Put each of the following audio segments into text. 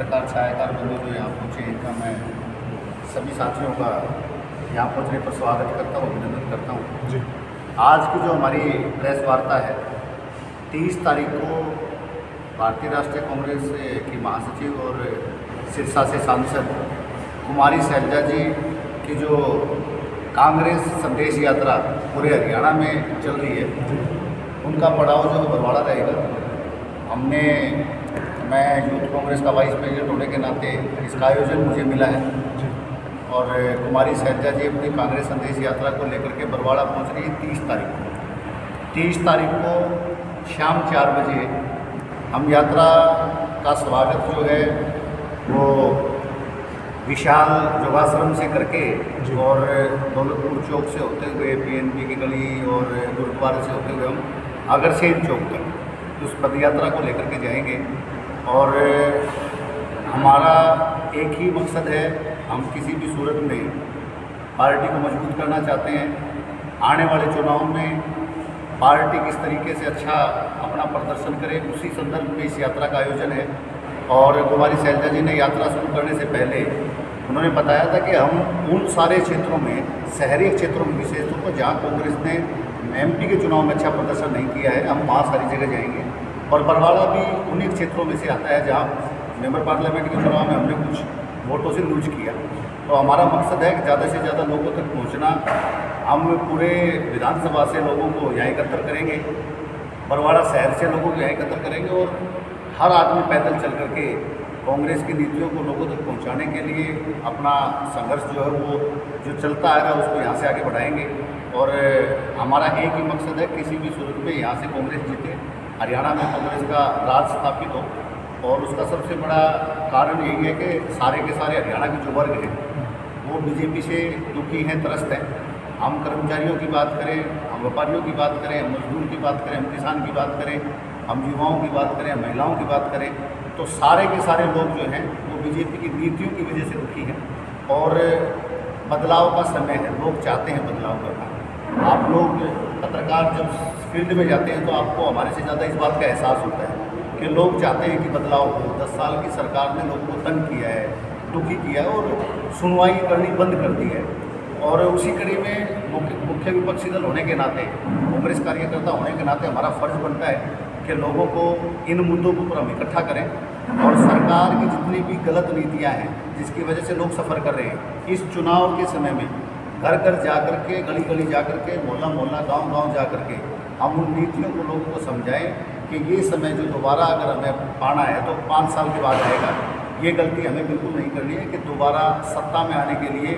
पत्रकार छायाकार बंधु जो यहाँ पहुँचे, इनका मैं सभी साथियों का यहाँ पहुँचने पर स्वागत करता हूँ, अभिनंदन करता हूँ जी। आज की जो हमारी प्रेस वार्ता है, 30 तारीख को भारतीय राष्ट्रीय कांग्रेस की महासचिव और सिरसा से सांसद कुमारी शैलजा जी की जो कांग्रेस संदेश यात्रा पूरे हरियाणा में चल रही है, उनका पड़ाव जो बरवाड़ा रहेगा। मैं यूथ कांग्रेस का वाइस प्रेसिडेंट होने के नाते इसका आयोजन मुझे मिला है और कुमारी शैलजा जी अपनी कांग्रेस संदेश यात्रा को लेकर के बरवाड़ा पहुंच रही है 30 तारीख को शाम 4 बजे। हम यात्रा का स्वागत जो है वो विशाल योगाश्रम से करके और दौलतपुर चौक से होते हुए पीएनपी की गली और गुरुद्वारे से होते हुए हम अग्रसेन चौक तक उस पद यात्रा को लेकर के जाएंगे। और हमारा एक ही मकसद है, हम किसी भी सूरत में पार्टी को मजबूत करना चाहते हैं। आने वाले चुनाव में पार्टी किस तरीके से अच्छा अपना प्रदर्शन करे, उसी संदर्भ में इस यात्रा का आयोजन है। और कुमारी शैलजा जी ने यात्रा शुरू करने से पहले उन्होंने बताया था कि हम उन सारे क्षेत्रों में, शहरी क्षेत्रों में विशेष तौर पर जहाँ कांग्रेस ने एमपी के चुनाव में अच्छा प्रदर्शन नहीं किया है, हम वहाँ सारी जगह जाएंगे। और बरवाड़ा भी उन्हीं क्षेत्रों में से आता है जहाँ मेंबर पार्लियामेंट के चुनाव में हमने कुछ वोटों से लूज किया। तो हमारा मकसद है कि ज़्यादा से ज़्यादा लोगों तक पहुँचना। हम पूरे विधानसभा से लोगों को यहाँ एकत्र करेंगे, बरवाड़ा शहर से लोगों को यहाँ एकत्र करेंगे और हर आदमी पैदल चल करके कांग्रेस की नीतियों को लोगों तक पहुंचाने के लिए अपना संघर्ष जो है वो जो चलता आ रहा है उसको यहाँ से आगे बढ़ाएंगे। और हमारा एक ही मकसद है, किसी भी सूरत में यहाँ से कांग्रेस जीते, हरियाणा में कांग्रेस का राज स्थापित हो। और उसका सबसे बड़ा कारण यही है कि सारे के सारे हरियाणा के जो वर्ग हैं वो बीजेपी से दुखी हैं, त्रस्त हैं। हम कर्मचारियों की बात करें, हम व्यापारियों की बात करें, हम मजदूर की बात करें, हम किसान की बात करें, हम युवाओं की बात करें, हम महिलाओं की बात करें, तो सारे के सारे लोग जो हैं वो बीजेपी की नीतियों की वजह से दुखी हैं। और बदलाव का समय है, लोग चाहते हैं बदलाव करना। आप लोग पत्रकार जब फील्ड में जाते हैं तो आपको हमारे से ज़्यादा इस बात का एहसास होता है कि लोग चाहते हैं कि बदलाव हो। 10 साल की सरकार ने लोगों को तंग किया है, दुखी किया है और सुनवाई करनी बंद कर दी है। और उसी कड़ी में मुख्य विपक्षी दल होने के नाते, कांग्रेस कार्यकर्ता होने के नाते हमारा फ़र्ज़ बनता है कि लोगों को इन मुद्दों के ऊपर हम इकट्ठा करें और सरकार की जितनी भी गलत नीतियां हैं जिसकी वजह से लोग सफ़र कर रहे हैं, इस चुनाव के समय में घर घर जा कर के, गली गली जा कर के, मोहल्ला मोहल्ला, गांव गांव जा कर के हम उन नीतियों को लोगों को समझाएं कि ये समय जो दोबारा अगर हमें पाना है तो 5 साल के बाद आएगा। ये गलती हमें बिल्कुल नहीं करनी है कि दोबारा सत्ता में आने के लिए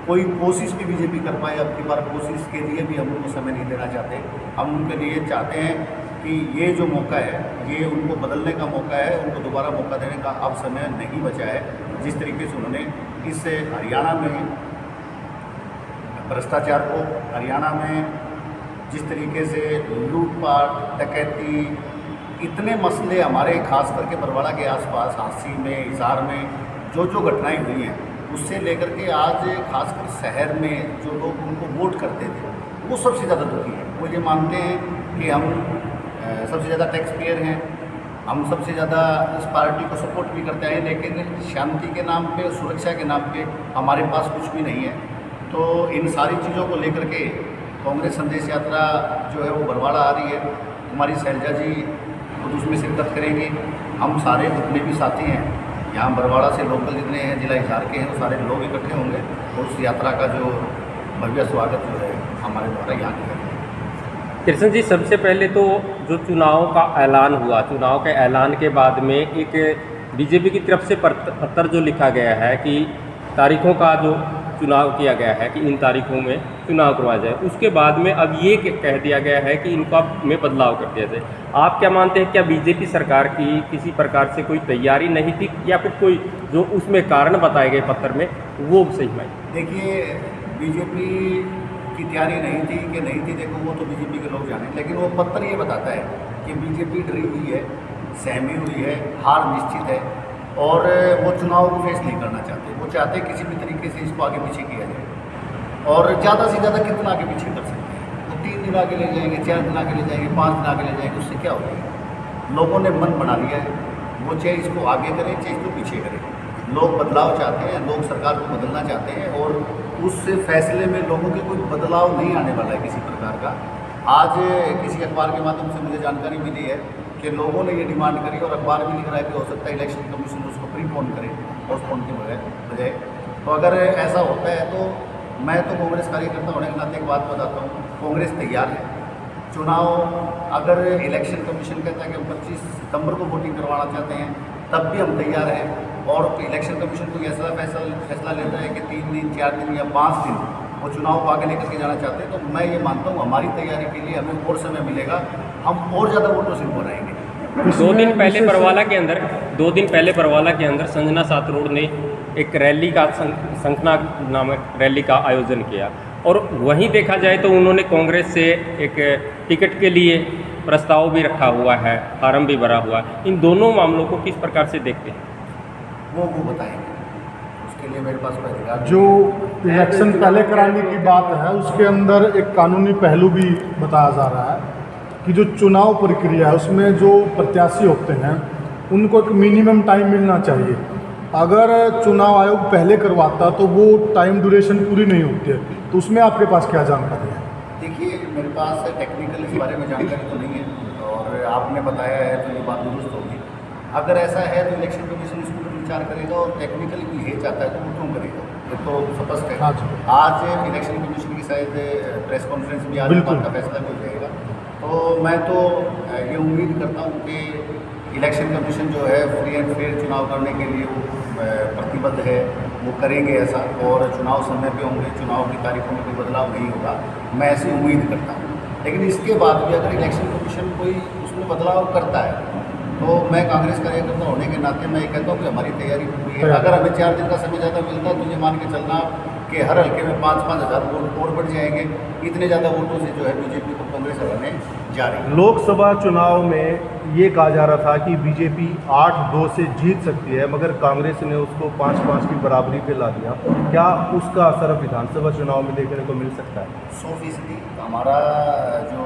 कोई कोशिश भी बीजेपी कर पाए। अब की बार कोशिश के लिए भी हम उनको समय नहीं देना चाहते। हम उनके लिए चाहते हैं कि ये जो मौका है ये उनको बदलने का मौका है, उनको दोबारा मौका देने का अब समय नहीं बचा है। जिस तरीके से उन्होंने इस हरियाणा में भ्रष्टाचार को, हरियाणा में जिस तरीके से लूटपाट, डकैती, इतने मसले हमारे खास करके बरवाड़ा के आसपास, हांसी में, हिसार में जो जो घटनाएं हुई हैं, उससे लेकर के आज खासकर शहर में जो लोग उनको वोट करते थे वो सबसे ज़्यादा दुखी है। वो ये मानते हैं कि हम सबसे ज़्यादा टैक्स पेयर हैं, हम सबसे ज़्यादा इस पार्टी को सपोर्ट भी करते हैं, लेकिन शांति के नाम पे, सुरक्षा के नाम पे हमारे पास कुछ भी नहीं है। तो इन सारी चीज़ों को लेकर के कांग्रेस संदेश यात्रा जो है वो बरवाड़ा आ रही है। कुमारी शैलजा जी खुद उसमें शिरकत करेंगे। हम सारे जितने भी साथी हैं यहाँ बरवाड़ा से, लोकल जितने हैं, जिला हिसार के हैं, वो सारे लोग इकट्ठे होंगे और उस यात्रा का जो भव्य स्वागत जो है हमारे द्वारा यहाँ किया जाएगा। कृष्ण जी, सबसे पहले तो जो चुनाव का ऐलान हुआ, चुनाव के ऐलान के बाद में एक बीजेपी की तरफ से पत्र जो लिखा गया है कि तारीखों का जो चुनाव किया गया है कि इन तारीखों में चुनाव करवाया जाए, उसके बाद में अब ये कह दिया गया है कि इनका में बदलाव कर दिया जाए। आप क्या मानते हैं, क्या बीजेपी सरकार की किसी प्रकार से कोई तैयारी नहीं थी या फिर कोई जो उसमें कारण बताए गए पत्र में वो सही में? देखिए, बीजेपी की तैयारी नहीं थी कि नहीं थी, देखो वो तो बीजेपी के लोग जाने, लेकिन वो पत्र ये बताता है कि बीजेपी डरी हुई है, सहमी हुई है, हार निश्चित है और वो चुनाव को फेस नहीं करना चाहते। वो चाहते किसी भी तरीके से इसको आगे पीछे किया जाए और ज़्यादा से ज़्यादा कितना आगे पीछे कर सकते हैं। वो 3 दिन आगे ले जाएंगे, 4 दिन आगे ले जाएंगे, 5 दिन आगे ले जाएंगे, उससे क्या हो जाएगा? लोगों ने मन बना लिया है, वो चाहे इसको आगे करे चाहे इसको पीछे करे। लोग बदलाव चाहते हैं, लोग सरकार को बदलना चाहते हैं और उस फैसले में लोगों के कोई बदलाव नहीं आने वाला है किसी प्रकार का। आज किसी अखबार के माध्यम से मुझे जानकारी मिली है कि लोगों ने ये डिमांड करी और अखबार भी लिख रहा है कि हो सकता है इलेक्शन कमीशन उसको प्रीपोन करे पोस्टपोन के बजाय। तो अगर ऐसा होता है तो मैं तो कांग्रेस कार्यकर्ता होने के नाते एक बात बताता हूँ, कांग्रेस तैयार है। चुनाव अगर इलेक्शन कमीशन कहता है कि हम 25 सितंबर को वोटिंग करवाना चाहते हैं तब भी हम तैयार हैं। और इलेक्शन कमीशन कोई ऐसा फैसला लेता है कि 3 दिन 4 दिन या 5 दिन वो चुनाव को आगे लेकर के जाना चाहते हैं, तो मैं ये मानता हूँ हमारी तैयारी के लिए हमें और समय मिलेगा, हम और ज़्यादा वोटों से ऊपर आएंगे। 2 दिन पहले बरवाला के अंदर संजना सातरोड़ ने एक रैली का संखना नामक रैली का आयोजन किया और वहीं देखा जाए तो उन्होंने कांग्रेस से एक टिकट के लिए प्रस्ताव भी रखा हुआ है, फार्म भी भरा हुआ है। इन दोनों मामलों को किस प्रकार से देखते हैं? वो बताएंगे, उसके लिए मेरे पास कोई अधिकार नहीं। जो इलेक्शन पहले कराने की बात है उसके अंदर एक कानूनी पहलू भी बताया जा रहा है कि जो चुनाव प्रक्रिया है उसमें जो प्रत्याशी होते हैं उनको एक मिनिमम टाइम मिलना चाहिए। अगर चुनाव आयोग पहले करवाता तो वो टाइम ड्यूरेशन पूरी नहीं होती है, तो उसमें आपके पास क्या जानकारी है? देखिए, मेरे पास टेक्निकल इस बारे में जानकारी तो नहीं है और आपने बताया है तो ये बात दुरुस्त होगी। अगर ऐसा है तो इलेक्शन कमीशन इसके ऊपर विचार करेगा और टेक्निकली भी ये चाहता है तो वो क्यों करेगा, ये तो स्पष्ट है। आज इलेक्शन कमीशन की शायद प्रेस कॉन्फ्रेंस भी आज बात का फैसला भी हो जाएगा। तो मैं तो ये उम्मीद करता हूँ कि इलेक्शन कमीशन जो है फ्री एंड फेयर चुनाव करने के लिए वो प्रतिबद्ध है, वो करेंगे ऐसा और चुनाव समय पे होंगे, चुनाव की तारीखों में कोई बदलाव नहीं होगा, मैं ऐसी उम्मीद करता हूँ। लेकिन इसके बाद भी अगर इलेक्शन कमीशन कोई उसमें बदलाव करता है तो मैं कांग्रेस कार्यकर्ता होने के नाते मैं ये कहता हूँ कि हमारी तैयारी पूरी है। अगर हमें 4 दिन का समय ज़्यादा मिलता है तो ये मान के चलना कि हर हल्के में 5-5 हज़ार वोट और बढ़ जाएंगे। इतने ज़्यादा वोटों से जो है बीजेपी को कांग्रेस हराने जा रही है। लोकसभा चुनाव में ये कहा जा रहा था कि बीजेपी 8-2 से जीत सकती है, मगर कांग्रेस ने उसको 5-5 की बराबरी पे ला दिया। क्या उसका असर विधानसभा चुनाव में देखने को मिल सकता है? 100% हमारा जो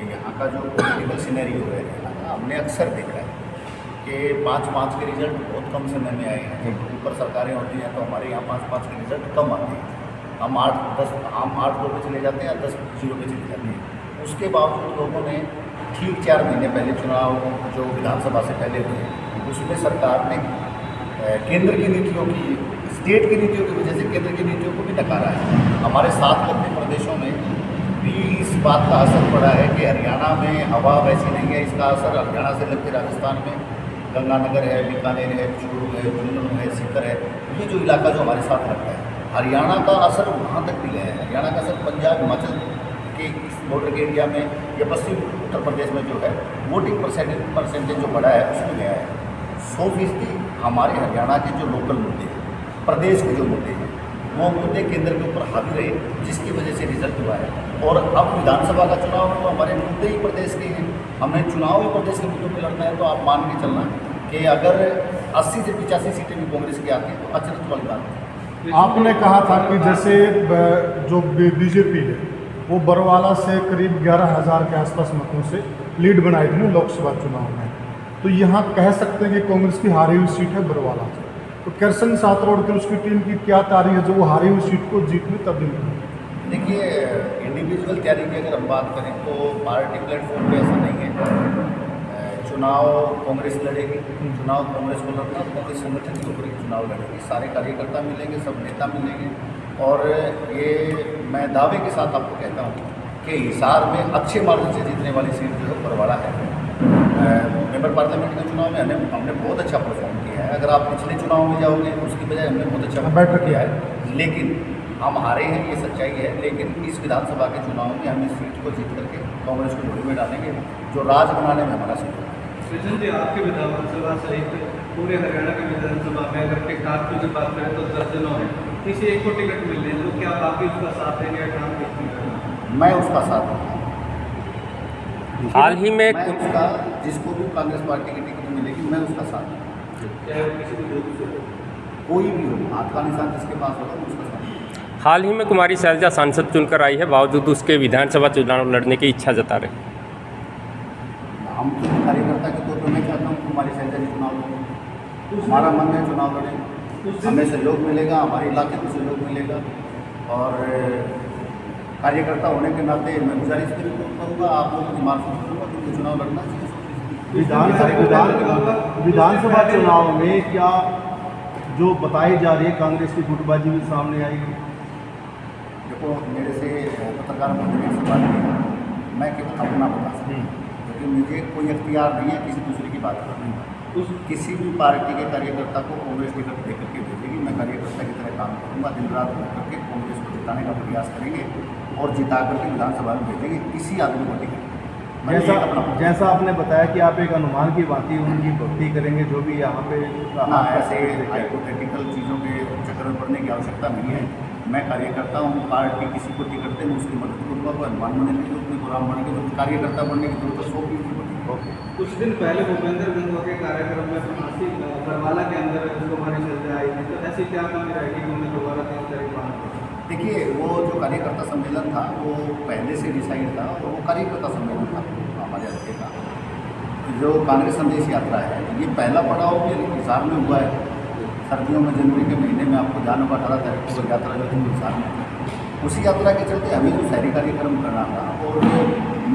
यहाँ का जो पॉलिटिकल सिनेरियो है हमने अक्सर देखा है कि 5-5 के रिजल्ट बहुत कम समय में आए हैं। जब ऊपर सरकारें होती हैं तो हमारे यहाँ 5-5 के रिजल्ट कम आते हैं। हम 8-2 पे चले जाते हैं या 10-0 पे चले जाते हैं। उसके बावजूद लोगों ने ठीक 4 महीने पहले चुनाव जो विधानसभा से पहले हुए उसमें सरकार ने केंद्र की नीतियों की, स्टेट की नीतियों की वजह से केंद्र की नीतियों को भी नकारा है। हमारे साथ लगते प्रदेशों में भी इस बात का असर पड़ा है कि हरियाणा में हवा वैसी नहीं है। इसका असर हरियाणा से लगते राजस्थान में गंगानगर है, बीकानेर है, चूरू है, झुंझुनू है, सीकर है, ये जो इलाका जो हमारे साथ लगता है, हरियाणा का असर वहाँ तक भी गया है। हरियाणा का असर पंजाब, हिमाचल के इस बॉर्डर के एरिया में या पश्चिम उत्तर प्रदेश में जो है वोटिंग परसेंटेज जो बढ़ा है उसमें गया है। 100% हमारे हरियाणा के जो लोकल मुद्दे हैं, प्रदेश के जो मुद्दे हैं, वो मुद्दे केंद्र के ऊपर हावी रहे, जिसकी वजह से रिजल्ट हुआ है। और अब विधानसभा का चुनाव है तो हमारे मुद्दे ही प्रदेश के हैं, हमें चुनाव ही प्रदेश के मुद्दों पर लड़ना है। तो आप मान के चलना कि अगर 80 से 85 सीटें भी कांग्रेस की आती हैं तो अचरज वाली बात है। आपने कहा था कि जैसे जो बीजेपी है वो बरवाला से करीब 11,000 के आसपास मतों से लीड बनाई थी ना लोकसभा चुनाव में, तो यहाँ कह सकते हैं कि कांग्रेस की हारी हुई सीट है बरवाला से। तो किशन सातरोड़ की उसकी टीम की क्या तैयारी है जो वो हारी हुई सीट को जीत में तब्दील करें? देखिए, इंडिविजुअल तैयारी की अगर हम बात करें तो पार्टी प्लेटफॉर्म पे ऐसा नहीं है। चुनाव कांग्रेस लड़ेगी, चुनाव कांग्रेस को लड़ना, कांग्रेस संगठन के ऊपर चुनाव लड़ेगी, सारे कार्यकर्ता मिलेंगे, सब नेता मिलेंगे। और ये मैं दावे के साथ आपको कहता हूँ कि हिसार में अच्छे मार्जिन से जीतने वाली सीट जो है बरवाला है। मेंबर पार्लियामेंट के चुनाव में हमने बहुत अच्छा परफॉर्म किया है। अगर आप पिछले चुनाव में जाओगे उसकी बजाय हमने बहुत अच्छा परफॉर्म किया है, लेकिन हम हारे हैं, ये सच्चाई है। लेकिन इस विधानसभा के चुनाव में हम इस सीट को जीत करके कांग्रेस को झोली में डालेंगे, जो राज बनाने में हमारा सीट है। कृष्ण जी, आपके विधानसभा सहित पूरे हरियाणा की विधानसभा में अगर टिकट की बात करें तो दर्जनों है, किसी एक को टिकट मिल रही है तो क्या बाकी उसका साथ देंगे या काम देखेंगे? मैं उसका साथ दूँगा। हाल ही में मैं उसका, जिसको भी कांग्रेस पार्टी की टिकट मिलेगी मैं उसका साथ दूँगा, चाहे वो किसी भी दूर से कोई भी हो, हाथ का निशान जिसके पास होगा मैं उसका साथ दूँगा। हाल ही में कुमारी शैलजा सांसद चुनकर आई है, बावजूद उसके विधानसभा चुनाव लड़ने की इच्छा जता रहे। हम तो कार्यकर्ता के तौर पर मैं चाहता हूँ कुमारी शैलजा जी हमारा मन है चुनाव लड़ें, हमें सहयोग मिलेगा, हमारे इलाके को सहयोग मिलेगा। और कार्यकर्ता होने के नाते मैं गुजारिश करूँगा, आप लोगों की मार्फत करूँगा कि चुनाव लड़ना चाहिए। विधानसभा चुनाव में क्या जो बताई जा रही है कांग्रेस की गुटबाजी भी सामने आएगी? देखो, मेरे से पत्रकार बंधु ने सवाल किया, मैं केवल अपना बता सकता हूँ, क्योंकि मुझे कोई अख्तियार नहीं है किसी दूसरे की बात करने का। किसी भी पार्टी के कार्यकर्ता को कांग्रेस टिकट दे करके भेजेगी, मैं कार्यकर्ता की तरह काम करूँगा, दिन रात मिल करके कांग्रेस को जिताने का प्रयास करेंगे और जिता करके विधानसभा में भेजेंगे किसी आदमी को टिकट। जैसा आपने बताया कि आप एक अनुमान की भांति उनकी भक्ति करेंगे, जो भी यहाँ पे ना ऐसे हाइपोथेटिकल चीज़ों के चक्कर में पड़ने की आवश्यकता नहीं है। मैं कार्यकर्ता हूँ, पार्टी किसी को टिकट दे मैं उसकी मदद करूँगा, कोई अनुमान बनने की जरूरत नहीं, गुलाम बनने की जरूरत, कार्यकर्ता बनने की जरूरत 100% होती है। ओके। कुछ दिन पहले भूपेंद्र गंगवा के कार्यक्रम में फांसी बरवाला के अंदर उसको हमारी चर्चा आई थी, तो ऐसी क्या कमी रहेगी कि उन्हें दोबारा 3 तारीख मांग? देखिए, वो जो कार्यकर्ता सम्मेलन था वो पहले से डिसाइड था, और वो कार्यकर्ता सम्मेलन था हमारे हल्के का। जो कांग्रेस संदेश यात्रा है, ये पहला पड़ाव भी हिसार में हुआ है। सर्दियों में जनवरी के महीने में आपको जाना होगा, 18 तारीख को यात्रा जो थी हिसार में थी। उसी यात्रा के चलते हमें जो शहरी कार्यक्रम करना था, और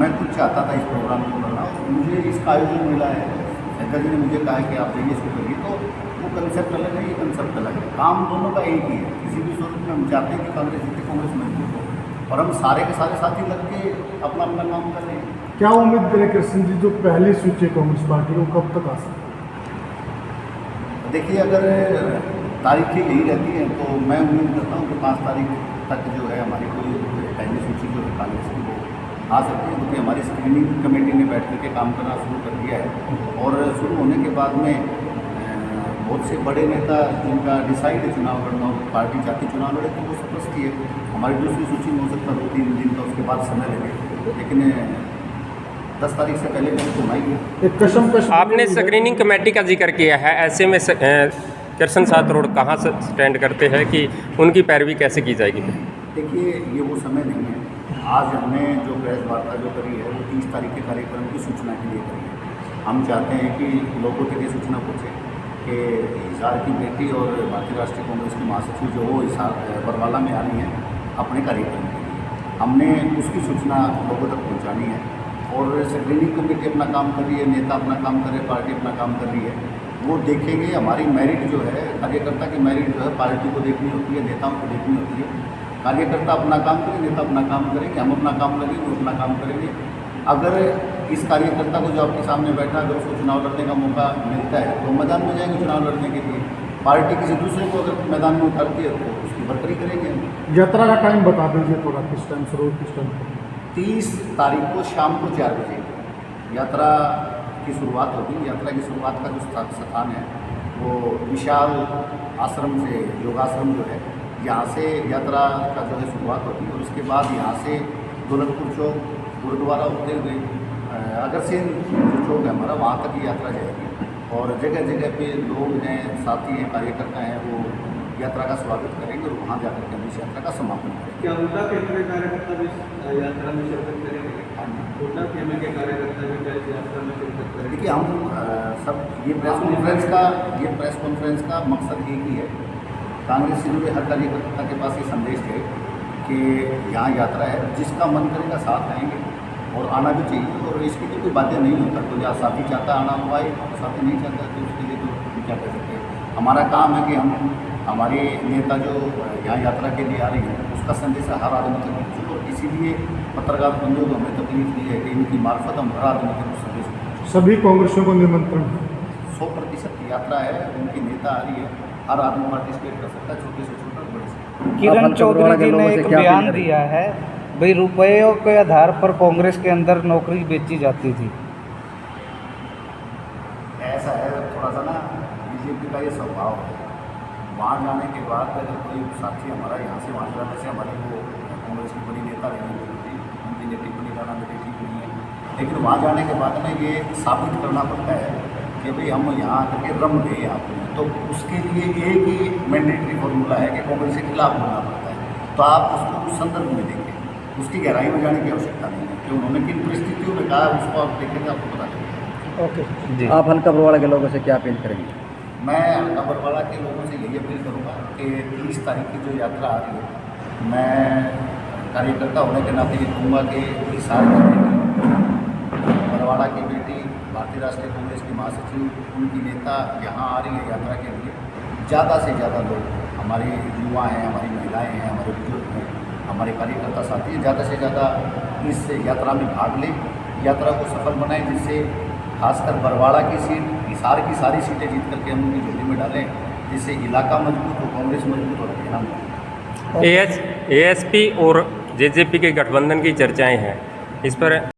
मैं खुद चाहता था इस प्रोग्राम को करना, मुझे इसका आयोजन मिला है। शंकर जी ने मुझे कहा कि आप जाइए इसको करिए, तो वो कंसेप्ट अलग है, ये कंसेप्ट अलग है, काम दोनों का एक ही है। किसी भी सूरत में हम चाहते हैं कि कांग्रेस जीते, कांग्रेस मजबूत हो, और हम सारे के सारे साथी लग के अपना अपना काम कर रहे हैं। क्या उम्मीद करें कृष्ण जी, जो पहली सूची है कांग्रेस पार्टी को, कब तक आ सकती है? देखिए, अगर तारीखें यही रहती हैं तो मैं उम्मीद करता हूँ कि 5 तारीख तक जो है हमारी कोई पहली सूची जो है कांग्रेस की वो आ सकती है, क्योंकि हमारी स्क्रीनिंग कमेटी ने बैठ करके काम करना शुरू कर दिया है। और शुरू होने के बाद में बहुत से बड़े नेता जिनका डिसाइड है चुनाव लड़ना, और पार्टी चाहती चुनाव लड़े, तो वो स्पष्ट ही है। हमारी दूसरी सूची में हो सकता है 2-3 दिन का, उसके बाद समय लगे, लेकिन 10 तारीख से पहले तो होना ही है। एक कशमकश आपने स्क्रीनिंग कमेटी का जिक्र किया है, ऐसे में कृष्ण साथ रोड कहाँ से स्टैंड करते हैं कि उनकी पैरवी कैसे की जाएगी? देखिए, ये वो समय नहीं है। आज हमने जो प्रेस वार्ता जो करी है वो 30 तारीख के कार्यक्रम की सूचना के लिए करी है। हम चाहते हैं कि लोगों तक ये सूचना पहुँचे कि हिसार की बेटी और भारतीय राष्ट्रीय कांग्रेस की महासचिव जो वो हिसार बरवाला में आ रही हैं अपने कार्यक्रम के लिए, हमने उसकी सूचना लोगों तक पहुँचानी है। और स्क्रीनिंग कमेटी अपना काम कर रही है, नेता अपना काम कर रहे हैं, पार्टी अपना काम कर रही है। वो देखेंगे, हमारी मेरिट जो है, कार्यकर्ता की मेरिट जो है पार्टी को देखनी होती है, नेताओं को देखनी होती है। कार्यकर्ता अपना काम करें, नेता अपना काम करेंगे, हम अपना काम करेंगे, वो अपना काम करेंगे। अगर इस कार्यकर्ता को जो आपके सामने बैठा, अगर उसको चुनाव लड़ने का मौका मिलता है तो मैदान में जाएंगे चुनाव लड़ने के लिए। पार्टी किसी दूसरे को अगर मैदान में उतारती है तो उसकी बरकरी करेंगे। यात्रा का टाइम बता दीजिए थोड़ा, किस टाइम शुरू, किस टाइम? 30 तारीख को शाम को 4 बजे यात्रा की शुरुआत होगी। यात्रा की शुरुआत का जो स्थान है वो विशाल आश्रम से, योगाश्रम जो है, यहाँ से यात्रा का जो है शुरुआत होगी, और उसके बाद यहाँ से दौलतपुर चौक गुरुद्वारा होते हुए अगरसेन जो चौक है हमारा, वहाँ तक ये यात्रा जाएगी। और जगह जगह पे लोग हैं, साथी हैं, कार्यकर्ता हैं, वो यात्रा का स्वागत करेंगे और वहाँ जाकर के हम इस यात्रा का समापन करेंगे। क्या हुड्डा के इतने कार्यकर्ता भी इस यात्रा में शिरकत करेंगे? हुड्डा के के कार्यकर्ता भी क्या इस यात्रा में शिरकत करेंगे? देखिए, हम सब ये प्रेस कॉन्फ्रेंस का मकसद एक ही है। कांग्रेस से जुड़े हर कार्यकर्ता के पास ये संदेश है कि यहाँ यात्रा है, जिसका मन करेगा साथ आएंगे और आना भी चाहिए। और इसके लिए कोई बातें नहीं होता, तो या साथी चाहता आना हुआ है, साथी नहीं चाहता तो उसके लिए तो क्या कर सकते हैं। हमारा काम है कि हम हमारे नेता जो यहाँ यात्रा के लिए आ रही है उसका संदेश हर आदमी तक पहुँचे, और इसीलिए पत्रकार बंधुओं को हमें तकलीफ दी है कि इनकी मार्फत हम हर आदमी तक संदेश पहुँचे। सभी कांग्रेसियों को निमंत्रण है? 100% यात्रा है, उनकी नेता आ रही है, हर आदमी पार्टिसिपेट कर सकता है, छोटे से छोटा, बड़े से। किरण चौधरी जी ने एक बयान दिया है, भाई रुपयों के आधार पर कांग्रेस के अंदर नौकरी बेची जाती थी। ऐसा है, थोड़ा सा ना बीजेपी का ये स्वभाव है, वहाँ जाने के बाद अगर कोई साथी हमारा यहाँ से वहाँ जाने से, हमारी वो कांग्रेस की बड़ी नेता रही थी, उनकी नेत्री बनी जाना मेरी ठीक नहीं है, लेकिन वहाँ जाने के बाद में ये साबित करना पड़ता है कि भाई हम यहाँ आकर के रम गए आपको, तो उसके लिए एक ही मैंडेटरी फॉर्मूला है कि कांग्रेस के खिलाफ बोलना पड़ता है। तो आप उसको उस संदर्भ में देखें, उसकी गहराई में जाने की आवश्यकता नहीं है कि उन्होंने किन परिस्थितियों में कहा, उसको आप देखेंगे आपको पता चलेगा। ओके जी। आप हल्का बरवाड़ा के लोगों से क्या अपील करेंगे? मैं हल्का बरवाड़ा के लोगों से यही अपील करूँगा कि 30 तारीख की जो यात्रा आ रही है, मैं कार्यकर्ता होने के नाते ये कहूँगा कि हिसार की बेटी, बरवाड़ा की बेटी, भारतीय राष्ट्रीय कांग्रेस की महासचिव, उनकी नेता यहाँ आ रही है यात्रा के लिए। ज़्यादा से ज़्यादा लोग, हमारे युवा हैं, हमारी महिलाएँ हैं, हमारे बुजुर्ग हैं, हमारे कार्यकर्ता साथी हैं, ज़्यादा से ज़्यादा इस यात्रा में भाग लें, यात्रा को सफल बनाएं, जिससे खासकर बरवाड़ा की सीट, हिसार की सारी सीटें जीत करके हम उनकी झोली में डालें, जिससे इलाका मजबूत हो, कांग्रेस मजबूत हो, हरियाणा मजबूत हो। एएसपी और जेजेपी के गठबंधन की चर्चाएं हैं, इस पर